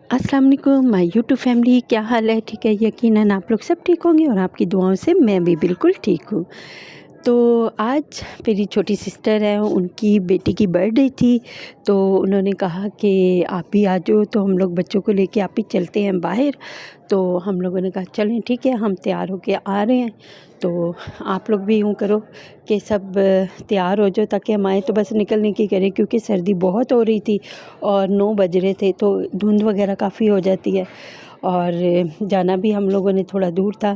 अस्सलाम वालेकुम my YouTube family, क्या हाल है? ठीक है, यकीनन आप लोग सब ठीक होंगे और आपकी दुआओं से मैं भी बिल्कुल ठीक हूँ। तो आज मेरी छोटी सिस्टर है, उनकी बेटी की बर्थडे थी। तो उन्होंने कहा कि आप भी आ जाओ, तो हम लोग बच्चों को लेके आप ही चलते हैं बाहर। तो हम लोगों ने कहा चलें ठीक है, हम तैयार होके आ रहे हैं। तो आप लोग भी यूँ करो कि सब तैयार हो जाओ ताकि हम आए तो बस निकलने की करें, क्योंकि सर्दी बहुत हो रही थी और 9 बज रहे थे तो धुंध वगैरह काफ़ी हो जाती है। और जाना भी हम लोगों ने थोड़ा दूर था।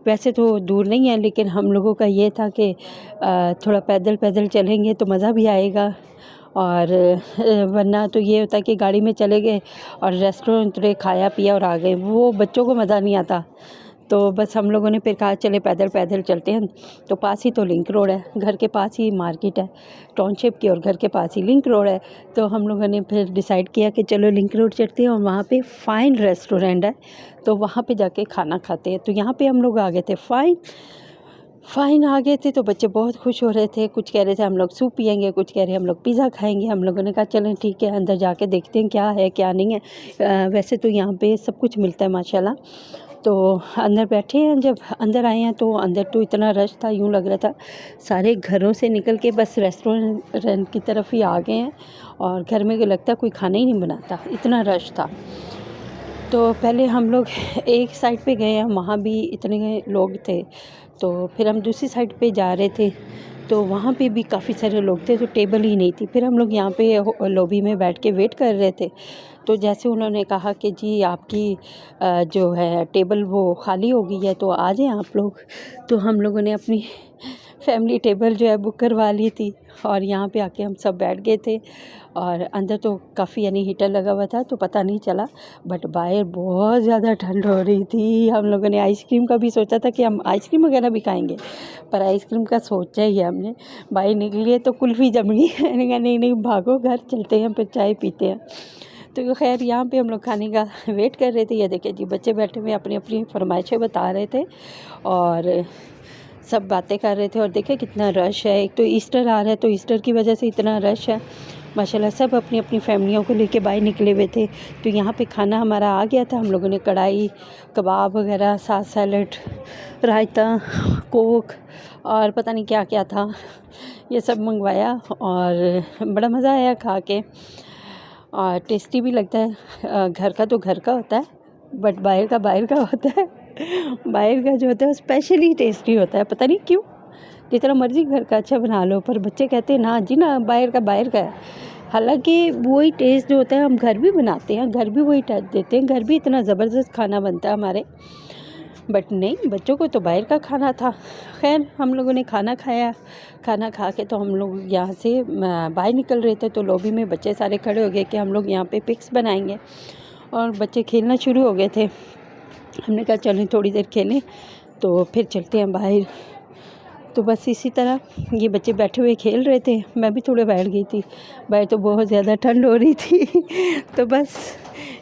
वैसे तो दूर नहीं है, लेकिन हम लोगों का ये था कि थोड़ा पैदल पैदल चलेंगे तो मज़ा भी आएगा। और वरना तो ये होता है कि गाड़ी में चले गए और रेस्टोरेंट उतरे, खाया पिया और आ गए, वो बच्चों को मज़ा नहीं आता। तो बस हम लोगों ने फिर कहा चले पैदल पैदल चलते हैं। तो पास ही तो लिंक रोड है, घर के पास ही मार्केट है टाउनशिप की, और घर के पास ही लिंक रोड है। तो हम लोगों ने फिर डिसाइड किया कि चलो लिंक रोड चढ़ते हैं और वहाँ पे फ़ाइन रेस्टोरेंट है, तो वहाँ पे जाके खाना खाते हैं। तो यहाँ पे हम लोग आ गए थे फ़ाइन आ गए थे। तो बच्चे बहुत खुश हो रहे थे, कुछ कह रहे थे हम लोग सूप पियेंगे, कुछ कह रहे हम लोग पिज़्ज़ा खाएंगे। हम लोगों ने कहा चलें ठीक है, अंदर जाके देखते हैं क्या है क्या नहीं है। वैसे तो यहाँ पे सब कुछ मिलता है माशाल्लाह। तो अंदर बैठे हैं, जब अंदर आए हैं तो अंदर तो इतना रश था, यूँ लग रहा था सारे घरों से निकल के बस रेस्टोरेंट की तरफ ही आ गए हैं। और घर में लगता कोई खाना ही नहीं बनाता, इतना रश था। तो पहले हम लोग एक साइड पे गए हैं, वहाँ भी इतने लोग थे। तो फिर हम दूसरी साइड पे जा रहे थे, तो वहाँ पे भी काफ़ी सारे लोग थे, तो टेबल ही नहीं थी। फिर हम लोग यहाँ पे लॉबी में बैठ के वेट कर रहे थे। तो जैसे उन्होंने कहा कि जी आपकी जो है टेबल वो खाली हो गई है, तो आ जाएं आप लोग। तो हम लोगों ने अपनी फैमिली टेबल जो है बुक करवा ली थी और यहाँ पे आके हम सब बैठ गए थे। और अंदर तो काफ़ी यानी हीटर लगा हुआ था तो पता नहीं चला, बट बाहर बहुत ज़्यादा ठंड हो रही थी। हम लोगों ने आइसक्रीम का भी सोचा था कि हम आइसक्रीम वगैरह भी खाएंगे, पर आइसक्रीम का सोचा ही है हमने। बाहर निकली तो कुल्फ़ी जम गई। मैंने कहा नहीं नहीं भागो, घर चलते हैं फिर चाय पीते हैं। तो खैर यहाँ पे हम लोग खाने का वेट कर रहे थे। ये देखिए जी बच्चे बैठे हुए अपनी अपनी फरमाइशें बता रहे थे और सब बातें कर रहे थे। और देखिए कितना रश है, एक तो ईस्टर आ रहा है तो ईस्टर की वजह से इतना रश है माशाल्लाह। सब अपनी अपनी फैमिलियों को लेके बाहर निकले हुए थे। तो यहाँ पे खाना हमारा आ गया था। हम लोगों ने कढ़ाई कबाब वगैरह, साथ सैलड, रायता, कोक और पता नहीं क्या क्या था, ये सब मंगवाया और बड़ा मज़ा आया खा के। और टेस्टी भी लगता है। घर का तो घर का होता है, बट बाहर का होता है। बाहर का जो होता है वो स्पेशली टेस्टी होता है, पता नहीं क्यों। जितना मर्ज़ी घर का अच्छा बना लो, पर बच्चे कहते हैं ना जी ना बाहर का है। हालांकि वही टेस्ट जो होता है हम घर भी बनाते हैं, घर भी वही टेस्ट देते हैं, घर भी इतना ज़बरदस्त खाना बनता है हमारे। बट नहीं, बच्चों को तो बाहर का खाना था। खैर हम लोगों ने खाना खाया, खाना खा के तो हम लोग यहाँ से बाहर निकल रहे थे। तो लॉबी में बच्चे सारे खड़े हो गए कि हम लोग यहाँ पे पिक्स बनाएंगे, और बच्चे खेलना शुरू हो गए थे। हमने कहा चलें थोड़ी देर खेलें तो फिर चलते हैं बाहर। तो बस इसी तरह ये बच्चे बैठे हुए खेल रहे थे, मैं भी थोड़े बैठ गई थी। बाहर तो बहुत ज़्यादा ठंड हो रही थी। तो बस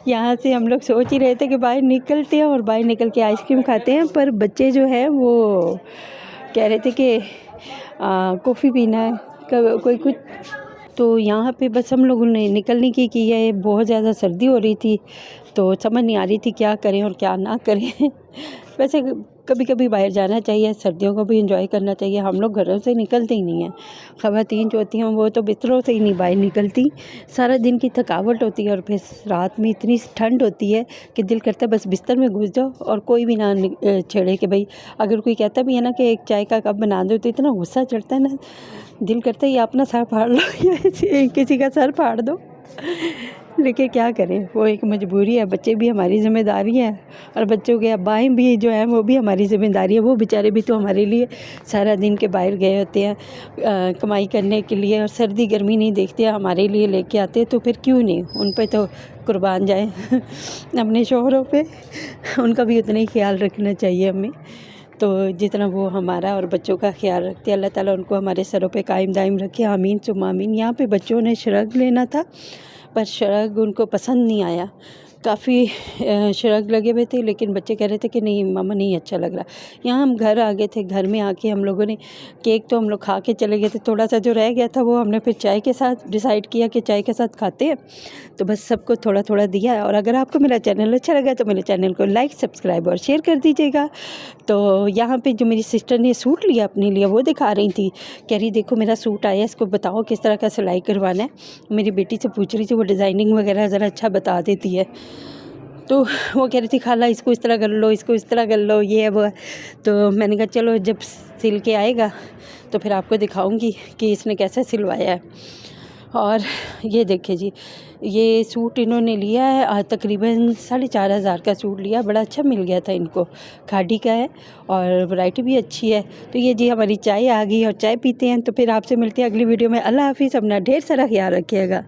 यहाँ से हम लोग सोच ही रहे थे कि बाहर निकलते हैं और बाहर निकल के आइसक्रीम खाते हैं, पर बच्चे जो है वो कह रहे थे कि कॉफ़ी पीना है, कोई कुछ। तो यहाँ पे बस हम लोगों ने निकलने की है, बहुत ज़्यादा सर्दी हो रही थी तो समझ नहीं आ रही थी क्या करें और क्या ना करें। वैसे कभी कभी बाहर जाना चाहिए, सर्दियों को भी एंजॉय करना चाहिए। हम लोग घरों से निकलते ही नहीं हैं। ख़वातीन जो होती हैं वो तो बिस्तरों से ही नहीं बाहर निकलती, सारा दिन की थकावट होती है और फिर रात में इतनी ठंड होती है कि दिल करता है बस बिस्तर में घुस जाओ और कोई भी ना छेड़े। कि भाई अगर कोई कहता भी है ना कि एक चाय का कप बना दो, तो इतना गुस्सा चढ़ता है ना, दिल करता है या अपना सर फाड़ लो या किसी का सर फाड़ दो। लेकिन क्या करें, वो एक मजबूरी है। बच्चे भी हमारी ज़िम्मेदारी है और बच्चों के अब्बाएँ भी जो हैं वो भी हमारी ज़िम्मेदारी है। वो बेचारे भी तो हमारे लिए सारा दिन के बाहर गए होते हैं कमाई करने के लिए, और सर्दी गर्मी नहीं देखते, हमारे लिए लेके आते। तो फिर क्यों नहीं उन पे तो कुर्बान जाए अपने शौहरों पे, उनका भी उतना ही ख्याल रखना चाहिए हमें। तो जितना वो हमारा और बच्चों का ख्याल रखते हैं, अल्लाह ताला उनको हमारे सरों पे कायम दायम रखे, आमीन सुम्मा आमीन। यहाँ पे बच्चों ने शरग लेना था पर शरग उनको पसंद नहीं आया, काफ़ी शौक लगे हुए थे, लेकिन बच्चे कह रहे थे कि नहीं मम्मा नहीं अच्छा लग रहा। यहाँ हम घर आ गए थे, घर में आके हम लोगों ने केक तो हम लोग खा के चले गए थे, थोड़ा सा जो रह गया था वो हमने फिर चाय के साथ डिसाइड किया कि चाय के साथ खाते हैं, तो बस सबको थोड़ा थोड़ा दिया। और अगर आपको मेरा चैनल अच्छा लगा तो मेरे चैनल को लाइक, सब्सक्राइब और शेयर कर दीजिएगा। तो यहाँ पे जो मेरी सिस्टर ने सूट लिया अपने लिए वो दिखा रही थी, कह रही देखो मेरा सूट आया, इसको बताओ किस तरह का सिलाई करवाना है। मेरी बेटी से पूछ रही थी, वो डिज़ाइनिंग वगैरह ज़रा अच्छा बता देती है। तो वो कह रही थी खाला इसको इस तरह कर लो, इसको इस तरह कर लो, ये है वो है। तो मैंने कहा चलो जब सिल के आएगा तो फिर आपको दिखाऊंगी कि इसने कैसे सिलवाया है। और ये देखिए जी, ये सूट इन्होंने लिया है तकरीबन 4,500 का सूट लिया, बड़ा अच्छा मिल गया था इनको, खादी का है और वैरायटी भी अच्छी है। तो ये जी हमारी चाय आ गई और चाय पीते हैं, तो फिर आपसे मिलते हैं अगली वीडियो में। अल्लाह हाफिज़, अपना ढेर सारा ख्याल रखिएगा।